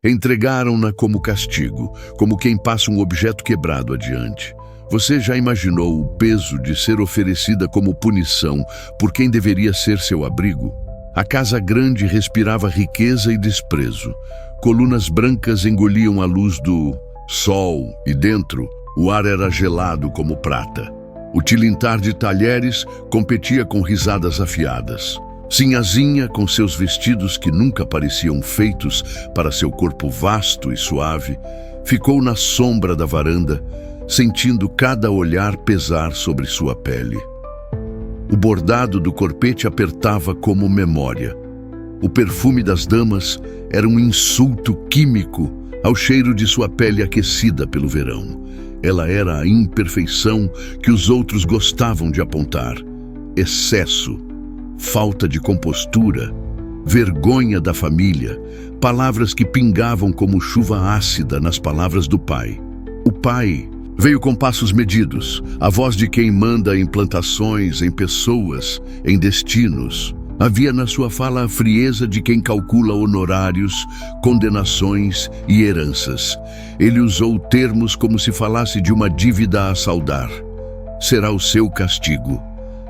Entregaram-na como castigo, como quem passa um objeto quebrado adiante. Você já imaginou o peso de ser oferecida como punição por quem deveria ser seu abrigo? A casa grande respirava riqueza e desprezo. Colunas brancas engoliam a luz do sol e dentro o ar era gelado como prata. O tilintar de talheres competia com risadas afiadas. Sinhazinha, com seus vestidos que nunca pareciam feitos para seu corpo vasto e suave, ficou na sombra da varanda, sentindo cada olhar pesar sobre sua pele. O bordado do corpete apertava como memória. O perfume das damas era um insulto químico ao cheiro de sua pele aquecida pelo verão. Ela era a imperfeição que os outros gostavam de apontar. Excesso, falta de compostura, vergonha da família, palavras que pingavam como chuva ácida nas palavras do pai. O pai veio com passos medidos, a voz de quem manda em plantações, em pessoas, em destinos. Havia na sua fala a frieza de quem calcula honorários, condenações e heranças. Ele usou termos como se falasse de uma dívida a saldar. Será o seu castigo,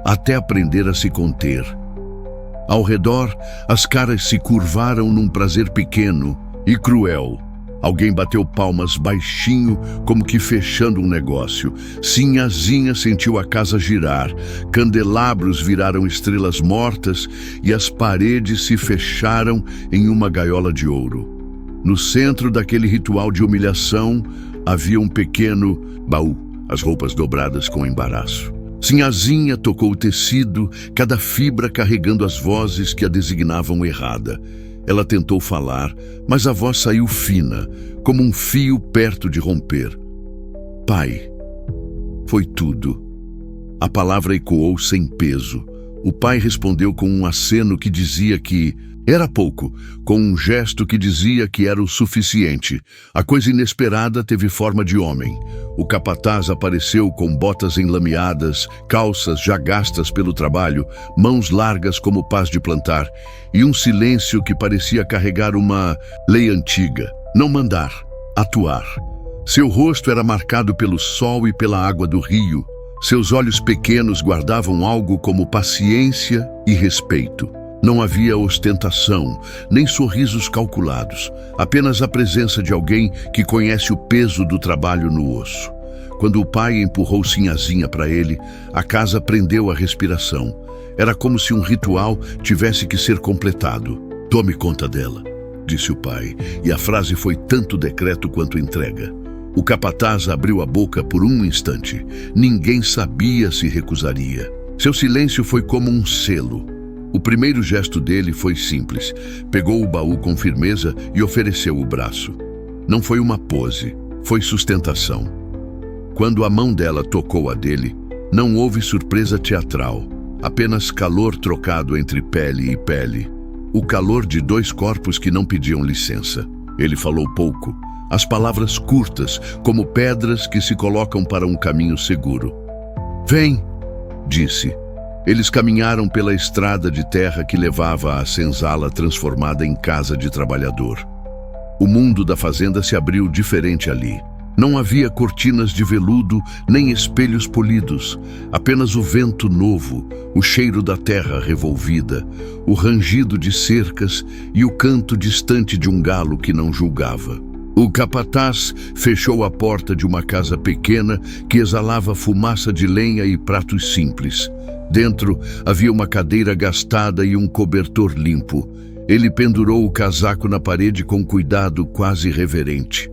até aprender a se conter. Ao redor, as caras se curvaram num prazer pequeno e cruel. Alguém bateu palmas baixinho, como que fechando um negócio. Sinhazinha sentiu a casa girar. Candelabros viraram estrelas mortas e as paredes se fecharam em uma gaiola de ouro. No centro daquele ritual de humilhação, havia um pequeno baú, as roupas dobradas com embaraço. Sinhazinha tocou o tecido, cada fibra carregando as vozes que a designavam errada. Ela tentou falar, mas a voz saiu fina, como um fio perto de romper. Pai. Foi tudo. A palavra ecoou sem peso. O pai respondeu com um aceno que dizia que era pouco, com um gesto que dizia que era o suficiente. A coisa inesperada teve forma de homem. O capataz apareceu com botas enlameadas, calças já gastas pelo trabalho, mãos largas como pás de plantar, e um silêncio que parecia carregar uma lei antiga: não mandar, atuar. Seu rosto era marcado pelo sol e pela água do rio. Seus olhos pequenos guardavam algo como paciência e respeito. Não havia ostentação, nem sorrisos calculados, apenas a presença de alguém que conhece o peso do trabalho no osso. Quando o pai empurrou Sinhazinha para ele, a casa prendeu a respiração. Era como se um ritual tivesse que ser completado. Tome conta dela, disse o pai, e a frase foi tanto decreto quanto entrega. O capataz abriu a boca por um instante. Ninguém sabia se recusaria. Seu silêncio foi como um selo. O primeiro gesto dele foi simples. Pegou o baú com firmeza e ofereceu o braço. Não foi uma pose, foi sustentação. Quando a mão dela tocou a dele, não houve surpresa teatral, apenas calor trocado entre pele e pele. O calor de dois corpos que não pediam licença. Ele falou pouco, as palavras curtas, como pedras que se colocam para um caminho seguro. Vem, disse. Eles caminharam pela estrada de terra que levava à senzala transformada em casa de trabalhador. O mundo da fazenda se abriu diferente ali. Não havia cortinas de veludo nem espelhos polidos, apenas o vento novo, o cheiro da terra revolvida, o rangido de cercas e o canto distante de um galo que não julgava. O capataz fechou a porta de uma casa pequena que exalava fumaça de lenha e pratos simples. Dentro havia uma cadeira gastada e um cobertor limpo. Ele pendurou o casaco na parede com cuidado quase reverente.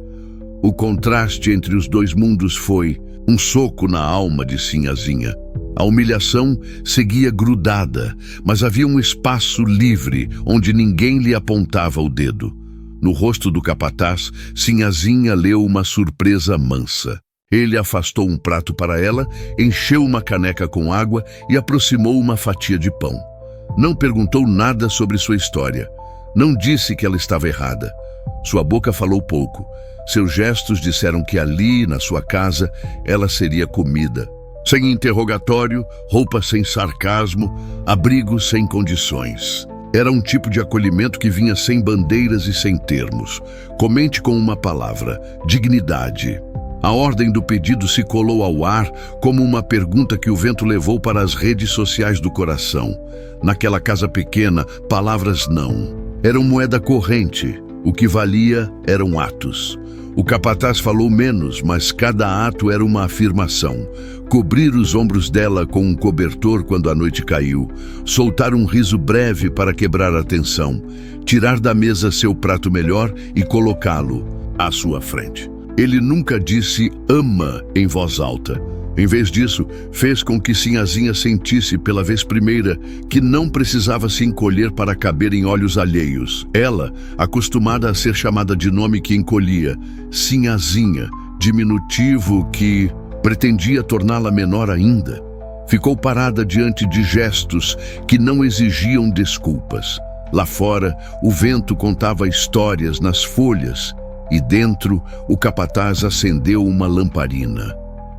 O contraste entre os dois mundos foi um soco na alma de Sinhazinha. A humilhação seguia grudada, mas havia um espaço livre onde ninguém lhe apontava o dedo. No rosto do capataz, Sinhazinha leu uma surpresa mansa. Ele afastou um prato para ela, encheu uma caneca com água e aproximou uma fatia de pão. Não perguntou nada sobre sua história. Não disse que ela estava errada. Sua boca falou pouco. Seus gestos disseram que ali, na sua casa, ela seria comida. Sem interrogatório, roupa sem sarcasmo, abrigo sem condições. Era um tipo de acolhimento que vinha sem bandeiras e sem termos. Comente com uma palavra: dignidade. A ordem do pedido se colou ao ar como uma pergunta que o vento levou para as redes sociais do coração. Naquela casa pequena, palavras não. Eram moeda corrente. O que valia eram atos. O capataz falou menos, mas cada ato era uma afirmação. Cobrir os ombros dela com um cobertor quando a noite caiu. Soltar um riso breve para quebrar a tensão. Tirar da mesa seu prato melhor e colocá-lo à sua frente. Ele nunca disse "ama" em voz alta. Em vez disso, fez com que Sinhazinha sentisse pela vez primeira que não precisava se encolher para caber em olhos alheios. Ela, acostumada a ser chamada de nome que encolhia, Sinhazinha, diminutivo que pretendia torná-la menor ainda, ficou parada diante de gestos que não exigiam desculpas. Lá fora, o vento contava histórias nas folhas e dentro, o capataz acendeu uma lamparina.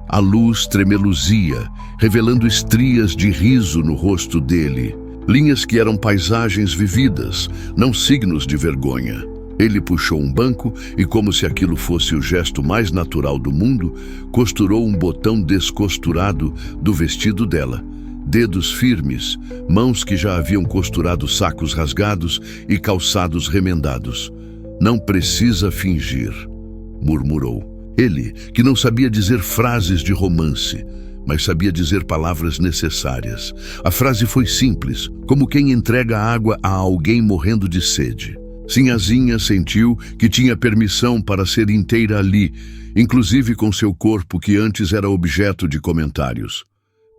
A luz tremeluzia, revelando estrias de riso no rosto dele. Linhas que eram paisagens vividas, não signos de vergonha. Ele puxou um banco e, como se aquilo fosse o gesto mais natural do mundo, costurou um botão descosturado do vestido dela. Dedos firmes, mãos que já haviam costurado sacos rasgados e calçados remendados. "Não precisa fingir", murmurou. Ele, que não sabia dizer frases de romance, mas sabia dizer palavras necessárias. A frase foi simples, como quem entrega água a alguém morrendo de sede. Sinhazinha sentiu que tinha permissão para ser inteira ali, inclusive com seu corpo que antes era objeto de comentários.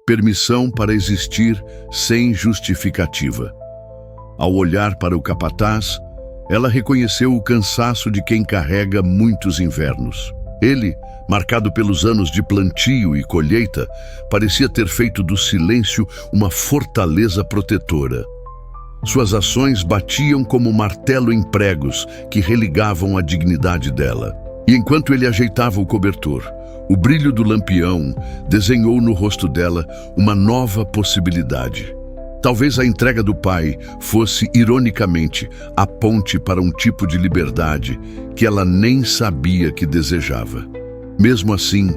Permissão para existir sem justificativa. Ao olhar para o capataz, ela reconheceu o cansaço de quem carrega muitos invernos. Ele, marcado pelos anos de plantio e colheita, parecia ter feito do silêncio uma fortaleza protetora. Suas ações batiam como martelo em pregos que religavam a dignidade dela. E enquanto ele ajeitava o cobertor, o brilho do lampião desenhou no rosto dela uma nova possibilidade. Talvez a entrega do pai fosse, ironicamente, a ponte para um tipo de liberdade que ela nem sabia que desejava. Mesmo assim,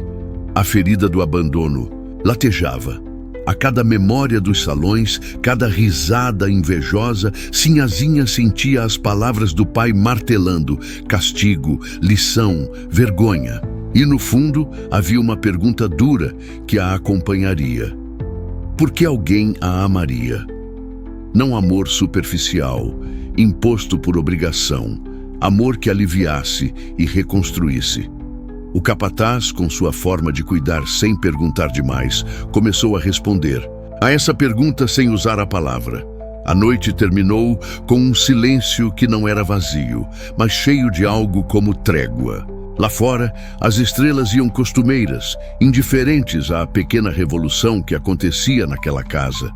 a ferida do abandono latejava. A cada memória dos salões, cada risada invejosa, Sinhazinha sentia as palavras do pai martelando: castigo, lição, vergonha. E no fundo, havia uma pergunta dura que a acompanharia. Por que alguém a amaria? Não amor superficial, imposto por obrigação, amor que aliviasse e reconstruísse. O capataz, com sua forma de cuidar sem perguntar demais, começou a responder a essa pergunta sem usar a palavra. A noite terminou com um silêncio que não era vazio, mas cheio de algo como trégua. Lá fora, as estrelas iam costumeiras, indiferentes à pequena revolução que acontecia naquela casa.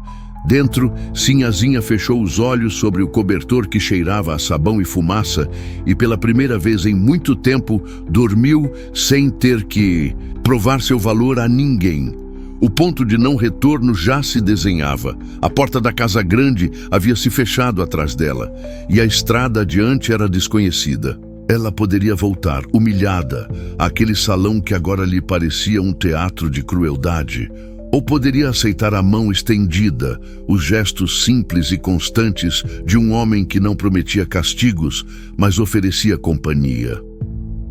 Dentro, Sinhazinha fechou os olhos sobre o cobertor que cheirava a sabão e fumaça e, pela primeira vez em muito tempo, dormiu sem ter que provar seu valor a ninguém. O ponto de não retorno já se desenhava. A porta da casa grande havia se fechado atrás dela e a estrada adiante era desconhecida. Ela poderia voltar, humilhada, àquele salão que agora lhe parecia um teatro de crueldade, ou poderia aceitar a mão estendida, os gestos simples e constantes de um homem que não prometia castigos, mas oferecia companhia.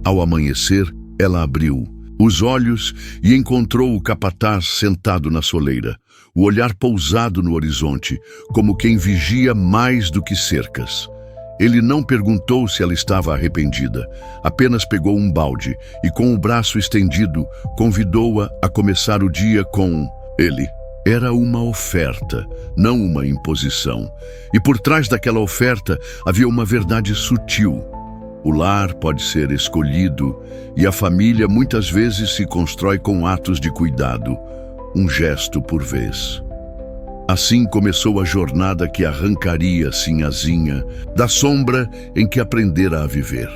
Ao amanhecer, ela abriu os olhos e encontrou o capataz sentado na soleira, o olhar pousado no horizonte, como quem vigia mais do que cercas. Ele não perguntou se ela estava arrependida, apenas pegou um balde e, com o braço estendido, convidou-a a começar o dia com ele. Era uma oferta, não uma imposição. E por trás daquela oferta havia uma verdade sutil. O lar pode ser escolhido e a família muitas vezes se constrói com atos de cuidado, um gesto por vez. Assim começou a jornada que arrancaria Sinhazinha da sombra em que aprendera a viver.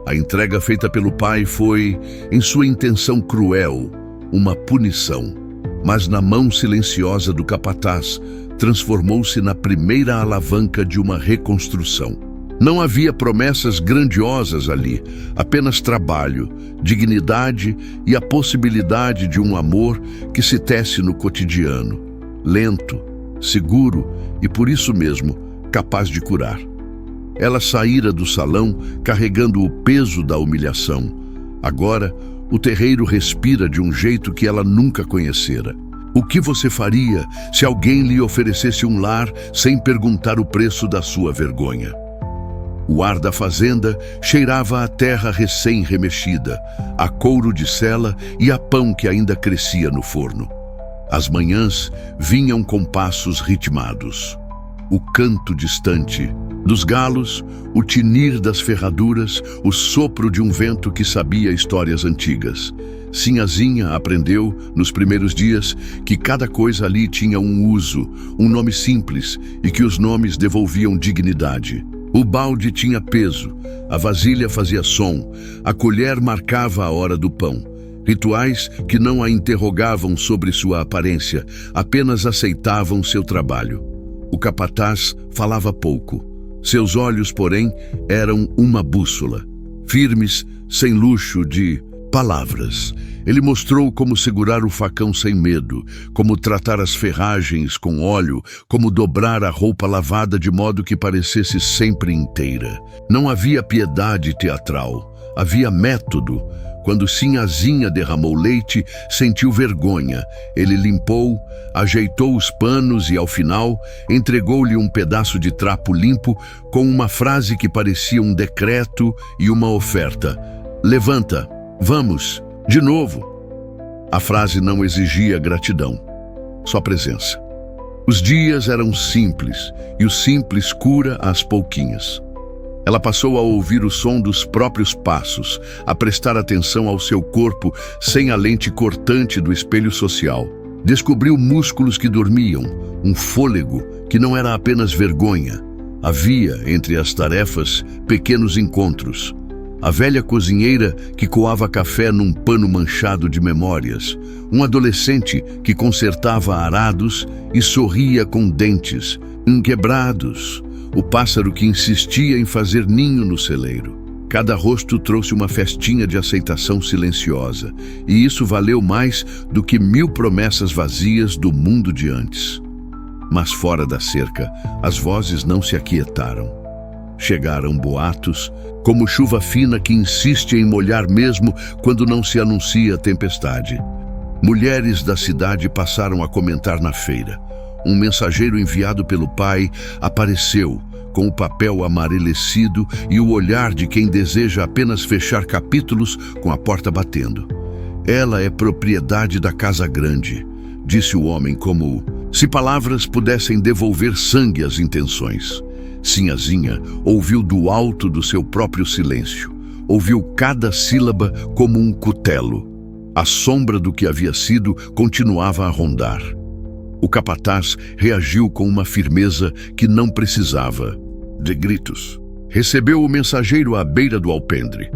A entrega feita pelo pai foi, em sua intenção cruel, uma punição. Mas na mão silenciosa do capataz transformou-se na primeira alavanca de uma reconstrução. Não havia promessas grandiosas ali, apenas trabalho, dignidade e a possibilidade de um amor que se tece no cotidiano, lento, seguro e, por isso mesmo, capaz de curar. Ela saíra do salão carregando o peso da humilhação. Agora, o terreiro respira de um jeito que ela nunca conhecera. O que você faria se alguém lhe oferecesse um lar sem perguntar o preço da sua vergonha? O ar da fazenda cheirava a terra recém-remexida, a couro de sela e a pão que ainda crescia no forno. As manhãs vinham com passos ritmados. O canto distante dos galos, o tinir das ferraduras, o sopro de um vento que sabia histórias antigas. Sinhazinha aprendeu, nos primeiros dias, que cada coisa ali tinha um uso, um nome simples, e que os nomes devolviam dignidade. O balde tinha peso, a vasilha fazia som, a colher marcava a hora do pão. Rituais que não a interrogavam sobre sua aparência, apenas aceitavam seu trabalho. O capataz falava pouco. Seus olhos, porém, eram uma bússola. Firmes, sem luxo de palavras. Ele mostrou como segurar o facão sem medo, como tratar as ferragens com óleo, como dobrar a roupa lavada de modo que parecesse sempre inteira. Não havia piedade teatral, havia método. Quando Sinhazinha derramou leite, sentiu vergonha. Ele limpou, ajeitou os panos e, ao final, entregou-lhe um pedaço de trapo limpo com uma frase que parecia um decreto e uma oferta. Levanta, vamos, de novo. A frase não exigia gratidão, só presença. Os dias eram simples e o simples cura às pouquinhas. Ela passou a ouvir o som dos próprios passos, a prestar atenção ao seu corpo sem a lente cortante do espelho social. Descobriu músculos que dormiam, um fôlego que não era apenas vergonha. Havia, entre as tarefas, pequenos encontros. A velha cozinheira que coava café num pano manchado de memórias. Um adolescente que consertava arados e sorria com dentes inquebrados. O pássaro que insistia em fazer ninho no celeiro. Cada rosto trouxe uma festinha de aceitação silenciosa, e isso valeu mais do que 1000 promessas vazias do mundo de antes. Mas fora da cerca, as vozes não se aquietaram. Chegaram boatos, como chuva fina que insiste em molhar mesmo quando não se anuncia a tempestade. Mulheres da cidade passaram a comentar na feira. Um mensageiro enviado pelo pai apareceu, com o papel amarelecido e o olhar de quem deseja apenas fechar capítulos com a porta batendo. Ela é propriedade da Casa Grande, disse o homem como se palavras pudessem devolver sangue às intenções. Sinhazinha ouviu do alto do seu próprio silêncio. Ouviu cada sílaba como um cutelo. A sombra do que havia sido continuava a rondar. O capataz reagiu com uma firmeza que não precisava de gritos. Recebeu o mensageiro à beira do alpendre.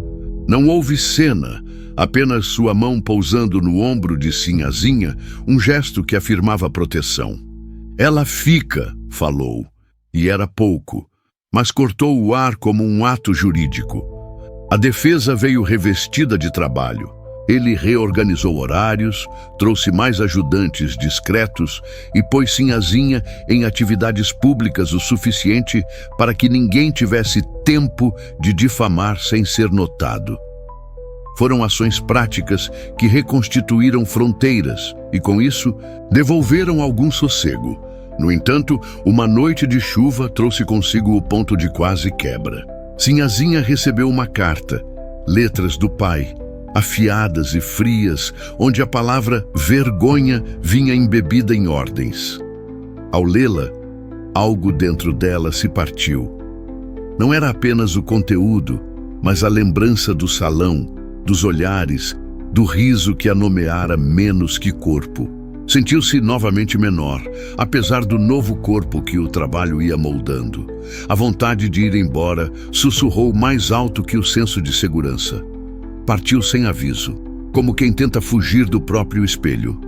Não houve cena, apenas sua mão pousando no ombro de Sinhazinha, um gesto que afirmava proteção. Ela fica, falou, e era pouco, mas cortou o ar como um ato jurídico. A defesa veio revestida de trabalho. Ele reorganizou horários, trouxe mais ajudantes discretos e pôs Sinhazinha em atividades públicas o suficiente para que ninguém tivesse tempo de difamar sem ser notado. Foram ações práticas que reconstituíram fronteiras e, com isso, devolveram algum sossego. No entanto, uma noite de chuva trouxe consigo o ponto de quase quebra. Sinhazinha recebeu uma carta, letras do pai, afiadas e frias, onde a palavra vergonha vinha embebida em ordens. Ao lê-la, algo dentro dela se partiu. Não era apenas o conteúdo, mas a lembrança do salão, dos olhares, do riso que a nomeara menos que corpo. Sentiu-se novamente menor, apesar do novo corpo que o trabalho ia moldando. A vontade de ir embora sussurrou mais alto que o senso de segurança. Partiu sem aviso, como quem tenta fugir do próprio espelho.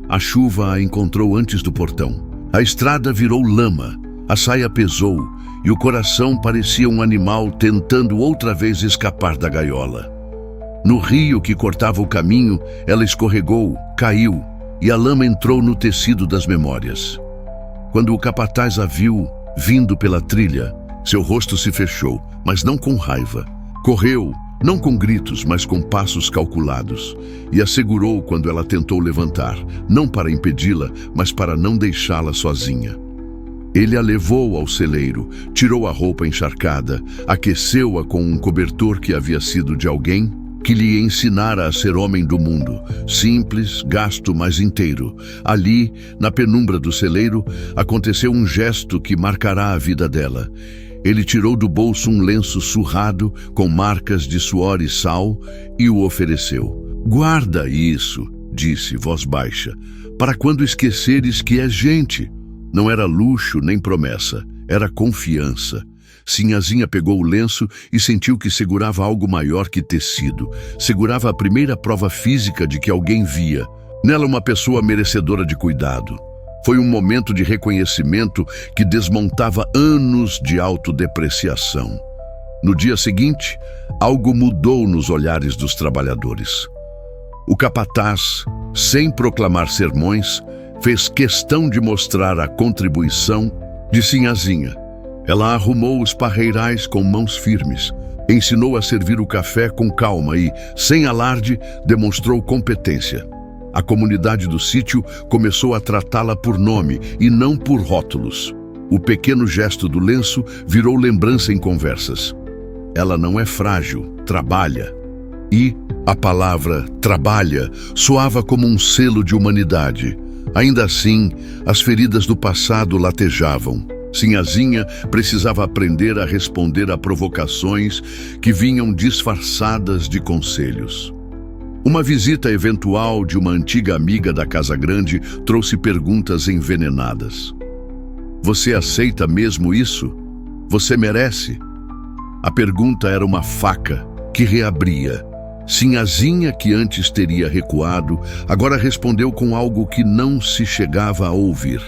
A chuva a encontrou antes do portão. A estrada virou lama, a saia pesou e o coração parecia um animal tentando outra vez escapar da gaiola. No rio que cortava o caminho, ela escorregou, caiu e a lama entrou no tecido das memórias. Quando o capataz a viu vindo pela trilha, seu rosto se fechou, mas não com raiva. Correu, não com gritos, mas com passos calculados, e a segurou quando ela tentou levantar, não para impedi-la, mas para não deixá-la sozinha. Ele a levou ao celeiro, tirou a roupa encharcada, aqueceu-a com um cobertor que havia sido de alguém que lhe ensinara a ser homem do mundo, simples, gasto, mas inteiro. Ali, na penumbra do celeiro, aconteceu um gesto que marcará a vida dela. Ele tirou do bolso um lenço surrado, com marcas de suor e sal, e o ofereceu. "Guarda isso", disse, voz baixa, "para quando esqueceres que és gente." Não era luxo nem promessa, era confiança. Sinhazinha pegou o lenço e sentiu que segurava algo maior que tecido. Segurava a primeira prova física de que alguém via. Nela uma pessoa merecedora de cuidado. Foi um momento de reconhecimento que desmontava anos de autodepreciação. No dia seguinte, algo mudou nos olhares dos trabalhadores. O capataz, sem proclamar sermões, fez questão de mostrar a contribuição de Sinhazinha. Ela arrumou os parreirais com mãos firmes, ensinou a servir o café com calma e, sem alarde, demonstrou competência. A comunidade do sítio começou a tratá-la por nome e não por rótulos. O pequeno gesto do lenço virou lembrança em conversas. Ela não é frágil, trabalha. E a palavra trabalha soava como um selo de humanidade. Ainda assim, as feridas do passado latejavam. Sinhazinha precisava aprender a responder a provocações que vinham disfarçadas de conselhos. Uma visita eventual de uma antiga amiga da Casa Grande trouxe perguntas envenenadas. "Você aceita mesmo isso? Você merece?" A pergunta era uma faca que reabria. Sinhazinha, que antes teria recuado, agora respondeu com algo que não se chegava a ouvir.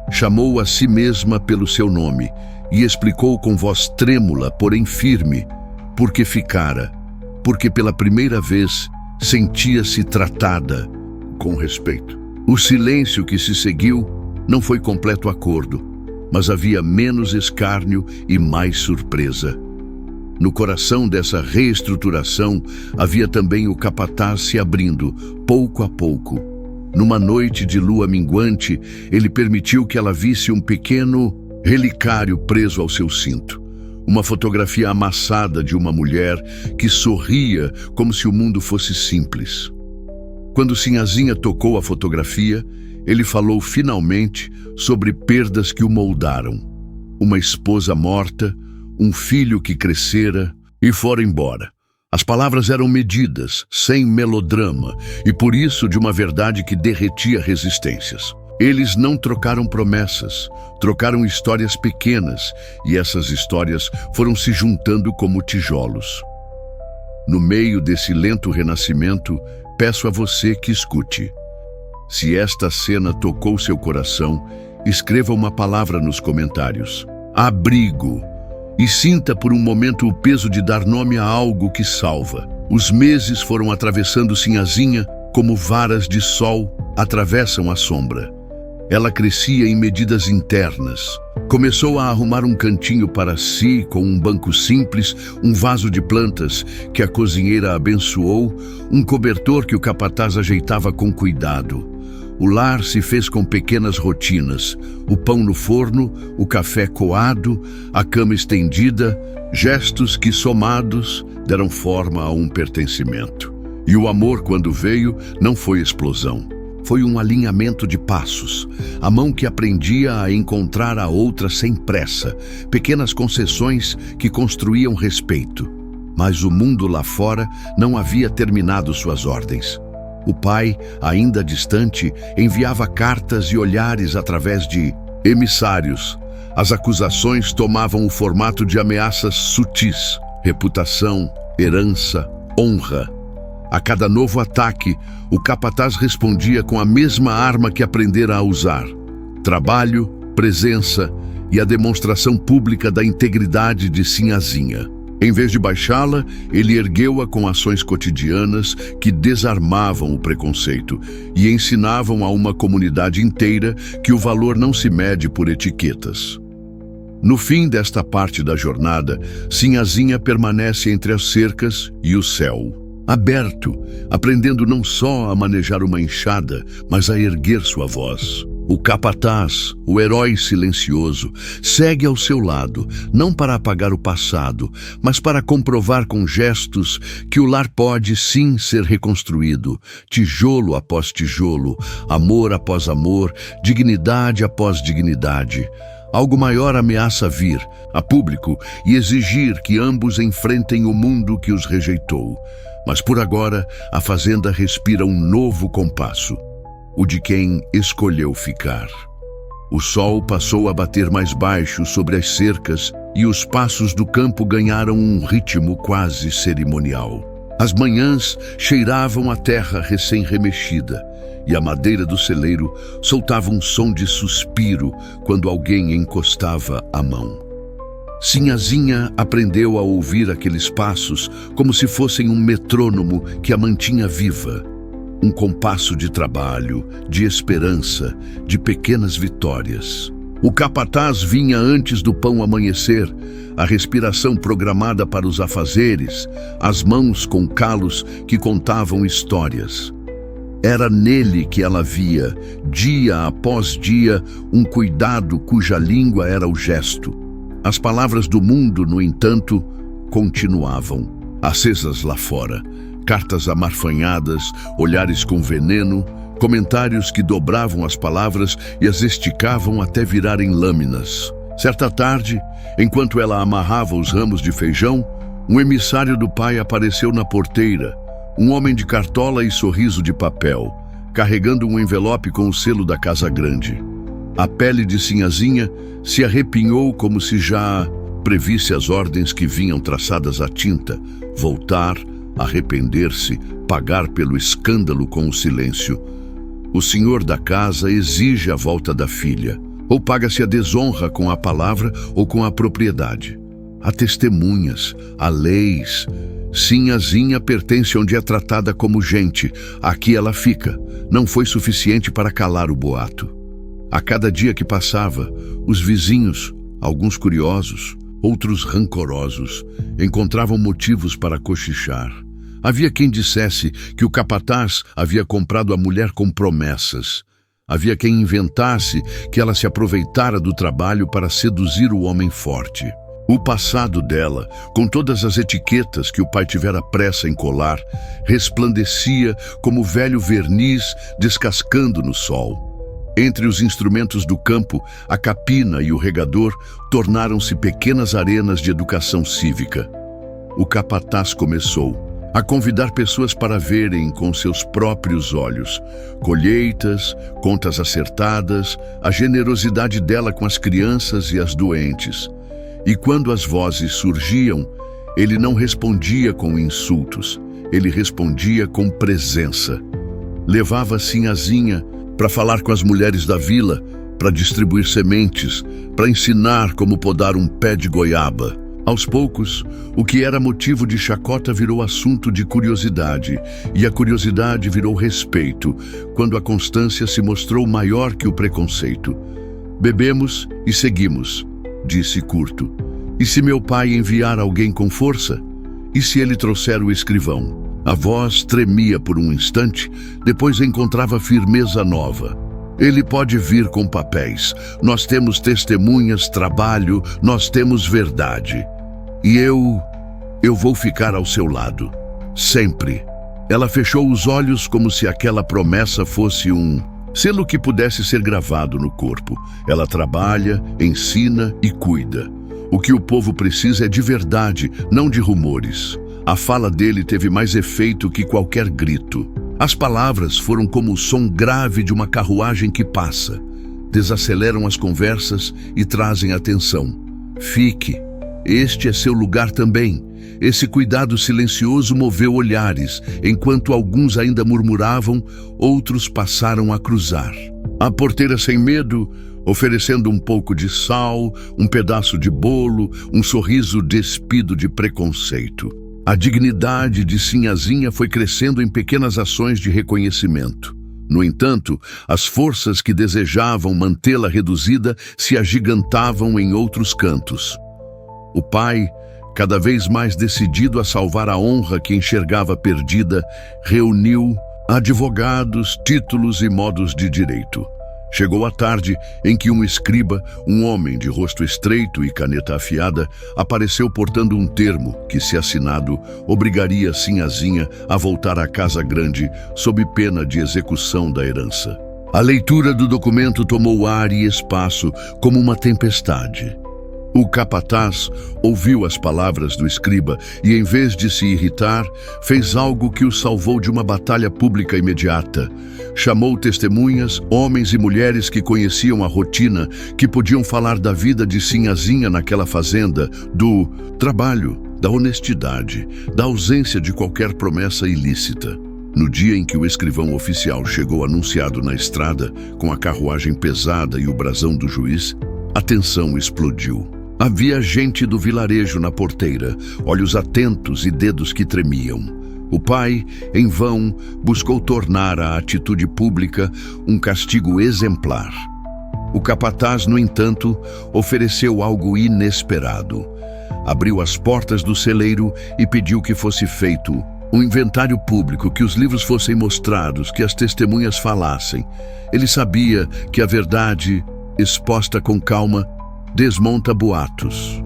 Chamou a si mesma pelo seu nome e explicou com voz trêmula, porém firme, porque ficara, porque pela primeira vez sentia-se tratada com respeito. O silêncio que se seguiu não foi completo acordo, mas havia menos escárnio e mais surpresa. No coração dessa reestruturação havia também o capataz se abrindo, pouco a pouco. Numa noite de lua minguante, ele permitiu que ela visse um pequeno relicário preso ao seu cinto. Uma fotografia amassada de uma mulher que sorria como se o mundo fosse simples. Quando Sinhazinha tocou a fotografia, ele falou finalmente sobre perdas que o moldaram. Uma esposa morta, um filho que crescera e fora embora. As palavras eram medidas, sem melodrama, e por isso de uma verdade que derretia resistências. Eles não trocaram promessas, trocaram histórias pequenas, e essas histórias foram se juntando como tijolos. No meio desse lento renascimento, peço a você que escute. Se esta cena tocou seu coração, escreva uma palavra nos comentários. Abrigo. E sinta por um momento o peso de dar nome a algo que salva. Os meses foram atravessando Sinhazinha como varas de sol atravessam a sombra. Ela crescia em medidas internas. Começou a arrumar um cantinho para si, com um banco simples, um vaso de plantas que a cozinheira abençoou, um cobertor que o capataz ajeitava com cuidado. O lar se fez com pequenas rotinas, o pão no forno, o café coado, a cama estendida, gestos que, somados, deram forma a um pertencimento. E o amor, quando veio, não foi explosão. Foi um alinhamento de passos, a mão que aprendia a encontrar a outra sem pressa, pequenas concessões que construíam respeito. Mas o mundo lá fora não havia terminado suas ordens. O pai, ainda distante, enviava cartas e olhares através de emissários. As acusações tomavam o formato de ameaças sutis, reputação, herança, honra. A cada novo ataque, o capataz respondia com a mesma arma que aprendera a usar: trabalho, presença e a demonstração pública da integridade de Sinhazinha. Em vez de baixá-la, ele ergueu-a com ações cotidianas que desarmavam o preconceito e ensinavam a uma comunidade inteira que o valor não se mede por etiquetas. No fim desta parte da jornada, Sinhazinha permanece entre as cercas e o céu, aberto, aprendendo não só a manejar uma enxada, mas a erguer sua voz. O capataz, o herói silencioso, segue ao seu lado, não para apagar o passado, mas para comprovar com gestos que o lar pode sim ser reconstruído, tijolo após tijolo, amor após amor, dignidade após dignidade. Algo maior ameaça vir, a público, e exigir que ambos enfrentem o mundo que os rejeitou. Mas por agora, a fazenda respira um novo compasso, o de quem escolheu ficar. O sol passou a bater mais baixo sobre as cercas e os passos do campo ganharam um ritmo quase cerimonial. As manhãs cheiravam a terra recém-remexida e a madeira do celeiro soltava um som de suspiro quando alguém encostava a mão. Sinhazinha aprendeu a ouvir aqueles passos como se fossem um metrônomo que a mantinha viva. Um compasso de trabalho, de esperança, de pequenas vitórias. O capataz vinha antes do pão amanhecer, a respiração programada para os afazeres, as mãos com calos que contavam histórias. Era nele que ela via, dia após dia, um cuidado cuja língua era o gesto. As palavras do mundo, no entanto, continuavam, acesas lá fora. Cartas amarfanhadas, olhares com veneno, comentários que dobravam as palavras e as esticavam até virarem lâminas. Certa tarde, enquanto ela amarrava os ramos de feijão, um emissário do pai apareceu na porteira, um homem de cartola e sorriso de papel, carregando um envelope com o selo da Casa Grande. A pele de Sinhazinha se arrepinhou como se já previsse as ordens que vinham traçadas à tinta: voltar, arrepender-se, pagar pelo escândalo com o silêncio. O senhor da casa exige a volta da filha. Ou paga-se a desonra com a palavra ou com a propriedade. Há testemunhas, há leis. Sinhazinha pertence onde é tratada como gente. Aqui ela fica. Não foi suficiente para calar o boato. A cada dia que passava, os vizinhos, alguns curiosos, outros rancorosos, encontravam motivos para cochichar. Havia quem dissesse que o capataz havia comprado a mulher com promessas. Havia quem inventasse que ela se aproveitara do trabalho para seduzir o homem forte. O passado dela, com todas as etiquetas que o pai tivera pressa em colar, resplandecia como velho verniz descascando no sol. Entre os instrumentos do campo, a capina e o regador tornaram-se pequenas arenas de educação cívica. O capataz começou a convidar pessoas para verem com seus próprios olhos colheitas, contas acertadas, a generosidade dela com as crianças e as doentes. E quando as vozes surgiam, ele não respondia com insultos, ele respondia com presença. Levava Sinhazinha para falar com as mulheres da vila, para distribuir sementes, para ensinar como podar um pé de goiaba. Aos poucos, o que era motivo de chacota virou assunto de curiosidade, e a curiosidade virou respeito, quando a constância se mostrou maior que o preconceito. Bebemos e seguimos, disse curto. E se meu pai enviar alguém com força? E se ele trouxer o escrivão? A voz tremia por um instante, depois encontrava firmeza nova. Ele pode vir com papéis. Nós temos testemunhas, trabalho, nós temos verdade. E eu vou ficar ao seu lado. Sempre. Ela fechou os olhos como se aquela promessa fosse um selo que pudesse ser gravado no corpo. Ela trabalha, ensina e cuida. O que o povo precisa é de verdade, não de rumores. A fala dele teve mais efeito que qualquer grito. As palavras foram como o som grave de uma carruagem que passa. Desaceleram as conversas e trazem atenção. Fique. Este é seu lugar também. Esse cuidado silencioso moveu olhares, enquanto alguns ainda murmuravam, outros passaram a cruzar. A porteira sem medo, oferecendo um pouco de sal, um pedaço de bolo, um sorriso despido de preconceito. A dignidade de Sinhazinha foi crescendo em pequenas ações de reconhecimento. No entanto, as forças que desejavam mantê-la reduzida se agigantavam em outros cantos. O pai, cada vez mais decidido a salvar a honra que enxergava perdida, reuniu advogados, títulos e modos de direito. Chegou a tarde em que um escriba, um homem de rosto estreito e caneta afiada, apareceu portando um termo que, se assinado, obrigaria Sinhazinha a voltar à casa grande sob pena de execução da herança. A leitura do documento tomou ar e espaço como uma tempestade. O capataz ouviu as palavras do escriba e, em vez de se irritar, fez algo que o salvou de uma batalha pública imediata. Chamou testemunhas, homens e mulheres que conheciam a rotina, que podiam falar da vida de Sinhazinha naquela fazenda, do trabalho, da honestidade, da ausência de qualquer promessa ilícita. No dia em que o escrivão oficial chegou anunciado na estrada, com a carruagem pesada e o brasão do juiz, a tensão explodiu. Havia gente do vilarejo na porteira, olhos atentos e dedos que tremiam. O pai, em vão, buscou tornar a atitude pública um castigo exemplar. O capataz, no entanto, ofereceu algo inesperado. Abriu as portas do celeiro e pediu que fosse feito um inventário público, que os livros fossem mostrados, que as testemunhas falassem. Ele sabia que a verdade, exposta com calma, desmonta boatos.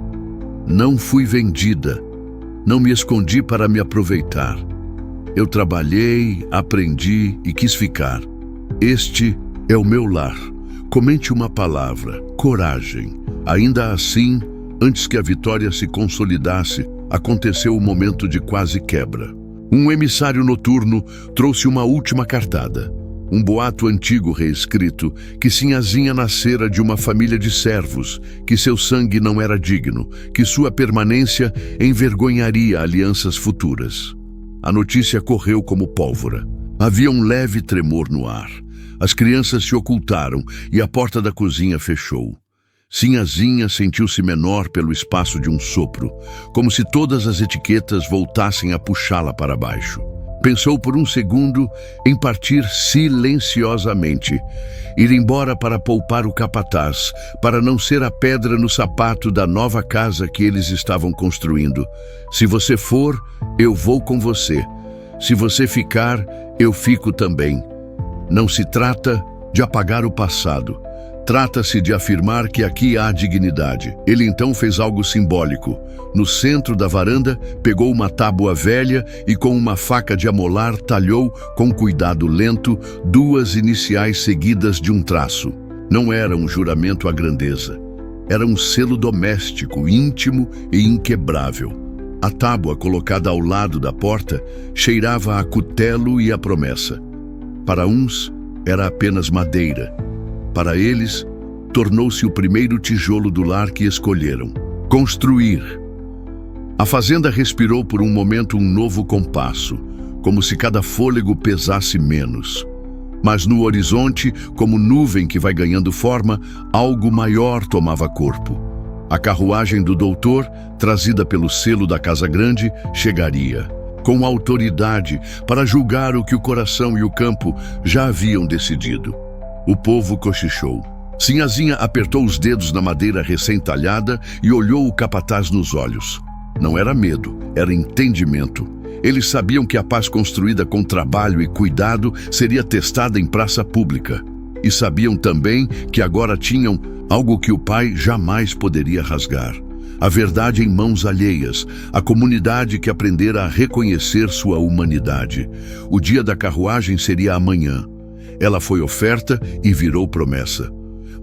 Não fui vendida. Não me escondi para me aproveitar. Eu trabalhei, aprendi e quis ficar. Este é o meu lar. Comente uma palavra: coragem. Ainda assim, antes que a vitória se consolidasse, aconteceu o momento de quase quebra. Um emissário noturno trouxe uma última cartada. Um boato antigo reescrito, que Sinhazinha nascera de uma família de servos, que seu sangue não era digno, que sua permanência envergonharia alianças futuras. A notícia correu como pólvora. Havia um leve tremor no ar. As crianças se ocultaram e a porta da cozinha fechou. Sinhazinha sentiu-se menor pelo espaço de um sopro, como se todas as etiquetas voltassem a puxá-la para baixo. Pensou por um segundo em partir silenciosamente, ir embora para poupar o capataz, para não ser a pedra no sapato da nova casa que eles estavam construindo. Se você for, eu vou com você. Se você ficar, eu fico também. Não se trata de apagar o passado. Trata-se de afirmar que aqui há dignidade. Ele então fez algo simbólico. No centro da varanda, pegou uma tábua velha e com uma faca de amolar talhou, com cuidado lento, duas iniciais seguidas de um traço. Não era um juramento à grandeza. Era um selo doméstico, íntimo e inquebrável. A tábua colocada ao lado da porta cheirava a cutelo e a promessa. Para uns, era apenas madeira. Para eles, tornou-se o primeiro tijolo do lar que escolheram. Construir. A fazenda respirou por um momento um novo compasso, como se cada fôlego pesasse menos. Mas no horizonte, como nuvem que vai ganhando forma, algo maior tomava corpo. A carruagem do doutor, trazida pelo selo da Casa Grande, chegaria, com autoridade, para julgar o que o coração e o campo já haviam decidido. O povo cochichou. Sinhazinha apertou os dedos na madeira recém-talhada e olhou o capataz nos olhos. Não era medo, era entendimento. Eles sabiam que a paz construída com trabalho e cuidado seria testada em praça pública. E sabiam também que agora tinham algo que o pai jamais poderia rasgar. A verdade em mãos alheias, a comunidade que aprendera a reconhecer sua humanidade. O dia da carruagem seria amanhã. Ela foi oferta e virou promessa.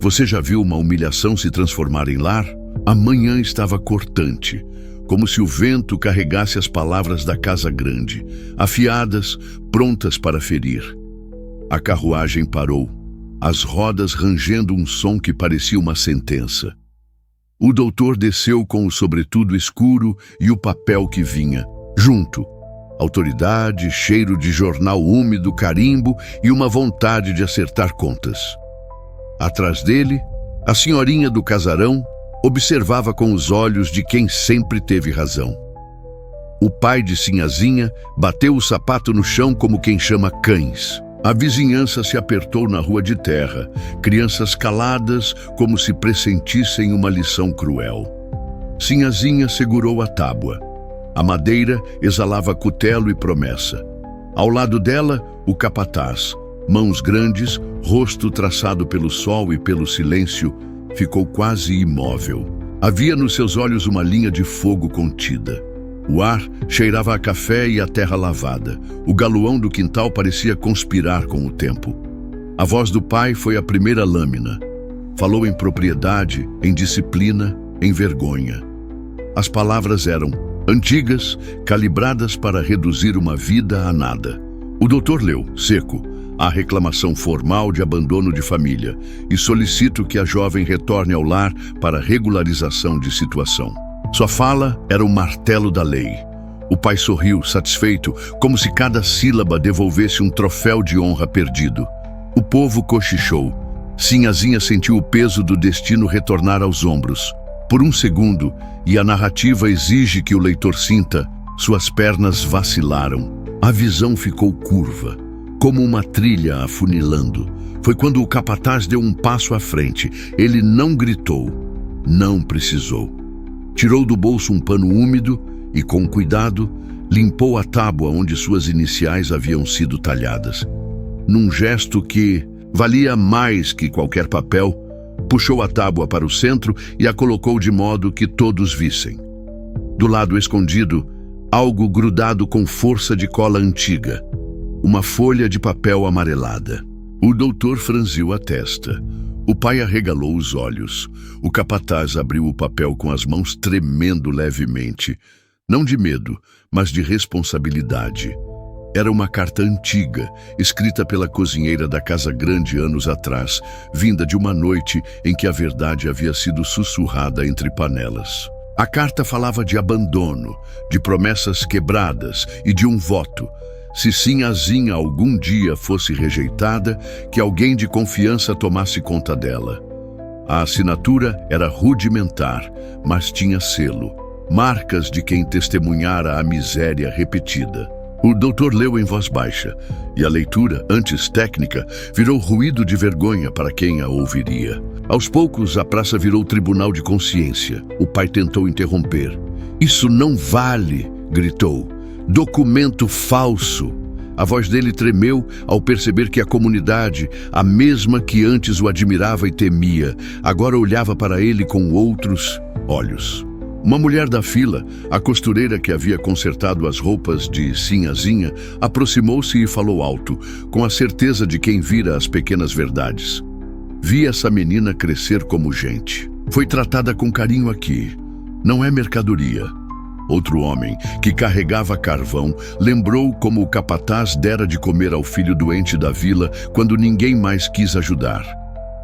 Você já viu uma humilhação se transformar em lar? A manhã estava cortante, como se o vento carregasse as palavras da Casa Grande, afiadas, prontas para ferir. A carruagem parou, as rodas rangendo um som que parecia uma sentença. O doutor desceu com o sobretudo escuro e o papel que vinha, junto. Autoridade, cheiro de jornal úmido, carimbo e uma vontade de acertar contas. Atrás dele, A senhorinha do casarão observava com os olhos de quem sempre teve razão. O pai de Sinhazinha bateu o sapato no chão como quem chama cães. A vizinhança se apertou na rua de terra, crianças caladas como se pressentissem uma lição cruel. Sinhazinha segurou a tábua. A madeira exalava cutelo e promessa. Ao lado dela, o capataz, mãos grandes, rosto traçado pelo sol e pelo silêncio, ficou quase imóvel. Havia nos seus olhos uma linha de fogo contida. O ar cheirava a café e a terra lavada. O galoão do quintal parecia conspirar com o tempo. A voz do pai foi a primeira lâmina. Falou em propriedade, em disciplina, em vergonha. As palavras eram antigas, calibradas para reduzir uma vida a nada. O doutor leu, seco, a reclamação formal de abandono de família e solicito que a jovem retorne ao lar para regularização de situação. Sua fala era o martelo da lei. O pai sorriu, satisfeito, como se cada sílaba devolvesse um troféu de honra perdido. O povo cochichou. Sinhazinha sentiu o peso do destino retornar aos ombros. Por um segundo, e a narrativa exige que o leitor sinta, suas pernas vacilaram. A visão ficou curva, como uma trilha afunilando. Foi quando o capataz deu um passo à frente. Ele não gritou, não precisou. Tirou do bolso um pano úmido e, com cuidado, limpou a tábua onde suas iniciais haviam sido talhadas. Num gesto que valia mais que qualquer papel, puxou a tábua para o centro e a colocou de modo que todos vissem. Do lado escondido, algo grudado com força de cola antiga, uma folha de papel amarelada. O doutor franziu a testa. O pai arregalou os olhos. O capataz abriu o papel com as mãos tremendo levemente. Não de medo, mas de responsabilidade. Era uma carta antiga, escrita pela cozinheira da Casa Grande anos atrás, vinda de uma noite em que a verdade havia sido sussurrada entre panelas. A carta falava de abandono, de promessas quebradas e de um voto. Se Sinhazinha algum dia fosse rejeitada, que alguém de confiança tomasse conta dela. A assinatura era rudimentar, mas tinha selo, marcas de quem testemunhara a miséria repetida. O doutor leu em voz baixa, e a leitura, antes técnica, virou ruído de vergonha para quem a ouviria. Aos poucos, a praça virou tribunal de consciência. O pai tentou interromper. "Isso não vale!" gritou. "Documento falso!" A voz dele tremeu ao perceber que a comunidade, a mesma que antes o admirava e temia, agora olhava para ele com outros olhos. Uma mulher da fila, a costureira que havia consertado as roupas de Sinhazinha, aproximou-se e falou alto, com a certeza de quem vira as pequenas verdades. "Vi essa menina crescer como gente. Foi tratada com carinho aqui. Não é mercadoria." Outro homem, que carregava carvão, lembrou como o capataz dera de comer ao filho doente da vila quando ninguém mais quis ajudar.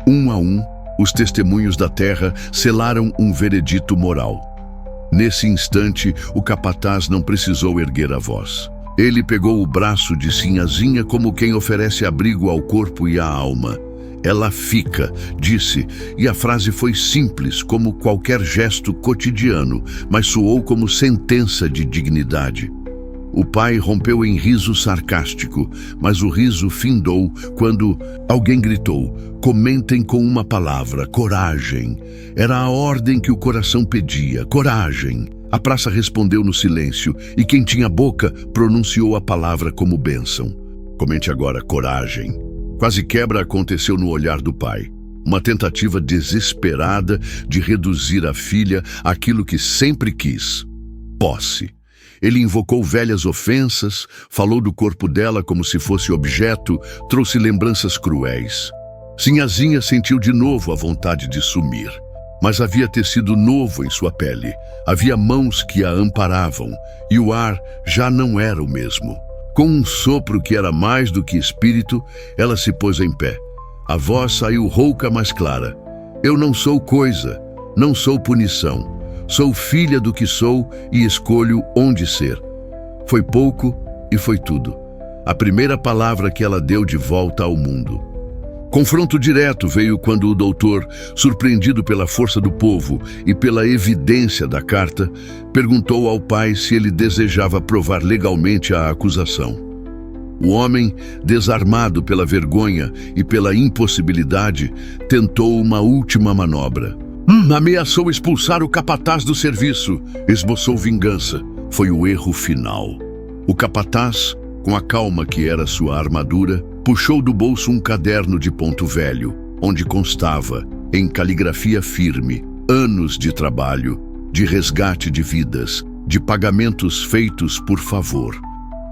Um a um, os testemunhos da terra selaram um veredito moral. Nesse instante, o capataz não precisou erguer a voz. Ele pegou o braço de Sinhazinha como quem oferece abrigo ao corpo e à alma. "Ela fica", disse, e a frase foi simples, como qualquer gesto cotidiano, mas soou como sentença de dignidade. O pai rompeu em riso sarcástico, mas o riso findou quando alguém gritou: "Comentem com uma palavra, coragem." Era a ordem que o coração pedia, coragem. A praça respondeu no silêncio, e quem tinha boca pronunciou a palavra como bênção. "Comente agora, coragem." Quase quebra aconteceu no olhar do pai. Uma tentativa desesperada de reduzir a filha àquilo que sempre quis: posse. Ele invocou velhas ofensas, falou do corpo dela como se fosse objeto, trouxe lembranças cruéis. Sinhazinha sentiu de novo a vontade de sumir. Mas havia tecido novo em sua pele, havia mãos que a amparavam, e o ar já não era o mesmo. Com um sopro que era mais do que espírito, ela se pôs em pé. A voz saiu rouca, mas clara. "Eu não sou coisa, não sou punição. Sou filha do que sou e escolho onde ser." Foi pouco e foi tudo. A primeira palavra que ela deu de volta ao mundo. Confronto direto veio quando o doutor, surpreendido pela força do povo e pela evidência da carta, perguntou ao pai se ele desejava provar legalmente a acusação. O homem, desarmado pela vergonha e pela impossibilidade, tentou uma última manobra. Ameaçou expulsar o capataz do serviço, esboçou vingança. Foi o erro final. O capataz, com a calma que era sua armadura, puxou do bolso um caderno de ponto velho, onde constava, em caligrafia firme, anos de trabalho, de resgate de vidas, de pagamentos feitos por favor.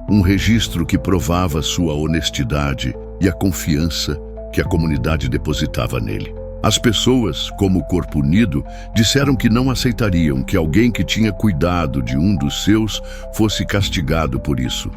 Um registro que provava sua honestidade e a confiança que a comunidade depositava nele. As pessoas, como o Corpo Unido, disseram que não aceitariam que alguém que tinha cuidado de um dos seus fosse castigado por isso.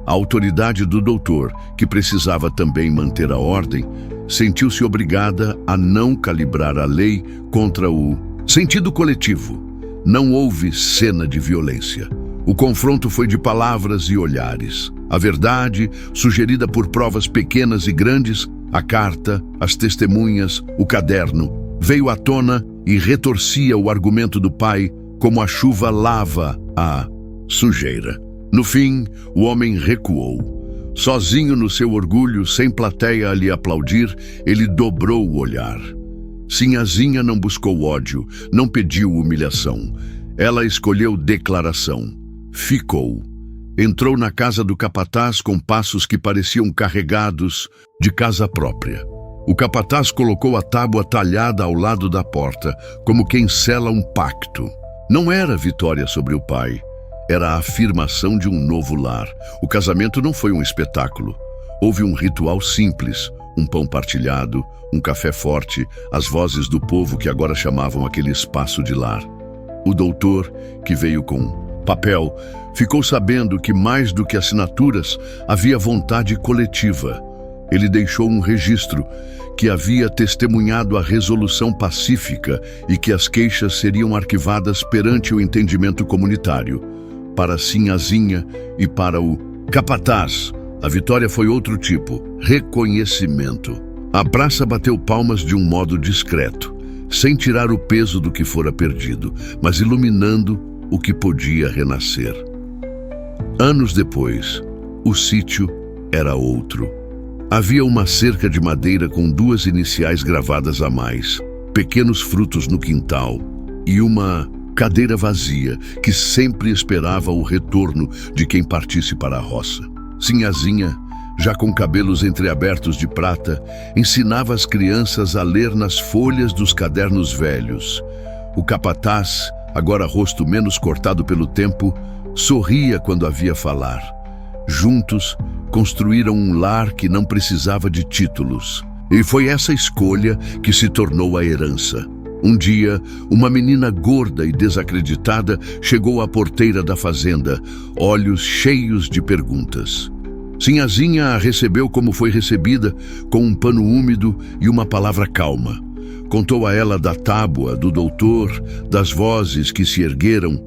A autoridade do doutor, que precisava também manter a ordem, sentiu-se obrigada a não calibrar a lei contra o sentido coletivo. Não houve cena de violência. O confronto foi de palavras e olhares. A verdade, sugerida por provas pequenas e grandes, a carta, as testemunhas, o caderno, veio à tona e retorcia o argumento do pai como a chuva lava a sujeira. No fim, o homem recuou. Sozinho no seu orgulho, sem plateia a lhe aplaudir, ele dobrou o olhar. Sinhazinha não buscou ódio, não pediu humilhação. Ela escolheu declaração. Ficou. Entrou na casa do capataz com passos que pareciam carregados de casa própria. O capataz colocou a tábua talhada ao lado da porta, como quem sela um pacto. Não era vitória sobre o pai. Era a afirmação de um novo lar. O casamento não foi um espetáculo. Houve um ritual simples, um pão partilhado, um café forte, as vozes do povo que agora chamavam aquele espaço de lar. O doutor, que veio com papel, ficou sabendo que mais do que assinaturas, havia vontade coletiva. Ele deixou um registro que havia testemunhado a resolução pacífica e que as queixas seriam arquivadas perante o entendimento comunitário. Para Sinhazinha e para o capataz, a vitória foi outro tipo, reconhecimento. A praça bateu palmas de um modo discreto, sem tirar o peso do que fora perdido, mas iluminando o que podia renascer. Anos depois, o sítio era outro. Havia uma cerca de madeira com 2 iniciais gravadas a mais, pequenos frutos no quintal e uma cadeira vazia que sempre esperava o retorno de quem partisse para a roça. Sinhazinha, já com cabelos entreabertos de prata, ensinava as crianças a ler nas folhas dos cadernos velhos. O capataz, agora rosto menos cortado pelo tempo, sorria quando havia falar. Juntos, construíram um lar que não precisava de títulos. E foi essa escolha que se tornou a herança. Um dia, uma menina gorda e desacreditada chegou à porteira da fazenda, olhos cheios de perguntas. Sinhazinha a recebeu como foi recebida, com um pano úmido e uma palavra calma. Contou a ela da tábua, do doutor, das vozes que se ergueram.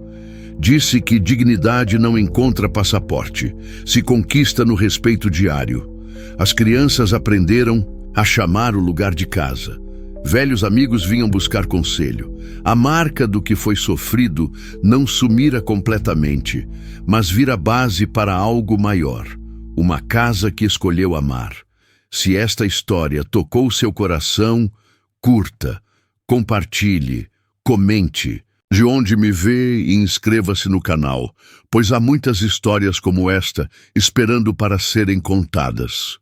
Disse que dignidade não encontra passaporte, se conquista no respeito diário. As crianças aprenderam a chamar o lugar de casa. Velhos amigos vinham buscar conselho. A marca do que foi sofrido não sumira completamente, mas vira base para algo maior. Uma casa que escolheu amar. Se esta história tocou seu coração, curta, compartilhe, comente. De onde me vê e inscreva-se no canal, pois há muitas histórias como esta esperando para serem contadas.